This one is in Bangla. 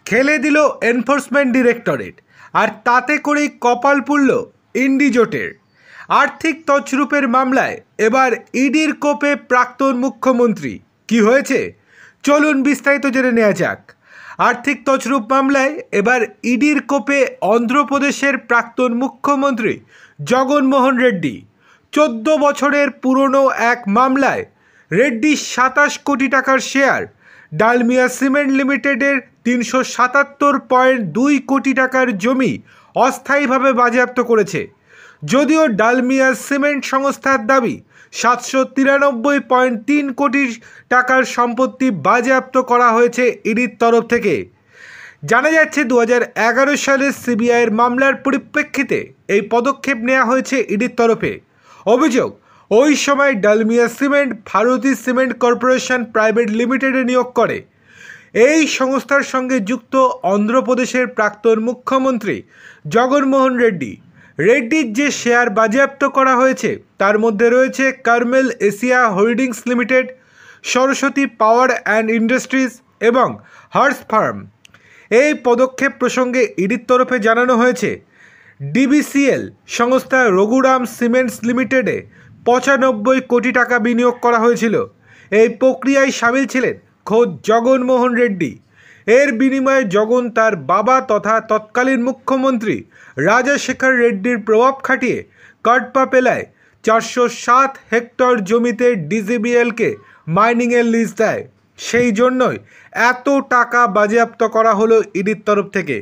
খেলে দিল এনফোর্সমেন্ট ডিরেক্টরেট, আর তাতে করেই কপাল পুড়ল ইন্ডিজোটের। আর্থিক তছরূপের মামলায় এবার ইডির কোপে প্রাক্তন মুখ্যমন্ত্রী। কি হয়েছে চলুন বিস্তারিত জেনে নেওয়া যাক। আর্থিক তছরূপ মামলায় এবার ইডির কোপে অন্ধ্রপ্রদেশের প্রাক্তন মুখ্যমন্ত্রী জগনমোহন রেড্ডি। 14 বছরের পুরনো এক মামলায় রেড্ডির 27 কোটি টাকার শেয়ার ডালমিয়া সিমেন্ট লিমিটেডের 377.2 কোটি টাকার জমি অস্থায়ীভাবে বাজেয়াপ্ত করেছে। যদিও ডালমিয়া সিমেন্ট সংস্থার দাবি 793.3 কোটি টাকার সম্পত্তি বাজেয়াপ্ত করা হয়েছে ইডির তরফ থেকে। জানা যাচ্ছে 2011 সালে সিবিআইয়ের মামলার পরিপ্রেক্ষিতে এই পদক্ষেপ নেওয়া হয়েছে ইডির তরফে। অভিযোগ, ওই সময় Dalmia cement Bharati cement corporation private লিমিটেডে নিয়োগ করে। এই সংস্থার সঙ্গে যুক্ত অন্ধ্রপ্রদেশের প্রাক্তন মুখ্যমন্ত্রী জগনমোহন রেড্ডি। রেড্ডির যে শেয়ার বাজেয়াপ্ত করা হয়েছে তার মধ্যে রয়েছে Carmel Asia holdings limited, Saraswati power and industries এবং হার্স ফার্ম। এই পদক্ষেপ প্রসঙ্গে ইডির তরফে জানানো হয়েছে, ডিবিসিএল সংস্থা রঘুরাম সিমেন্টস লিমিটেডে 95 কোটি টাকা বিনিয়োগ করা হয়েছিল। এই প্রক্রিয়ায় সামিল ছিলেন খোদ জগনমোহন রেড্ডি। এর বিনিময়ে জগন তার বাবা তথা তৎকালীন মুখ্যমন্ত্রী রাজাশেখর রেড্ডির প্রভাব খাটিয়ে কাটপাপেলায় 407 হেক্টর জমিতে ডিজিবিএলকে মাইনিংয়ের লিজ দেয়। সেই জন্যই এত টাকা বাজেয়াপ্ত করা হলো ইডির তরফ থেকে।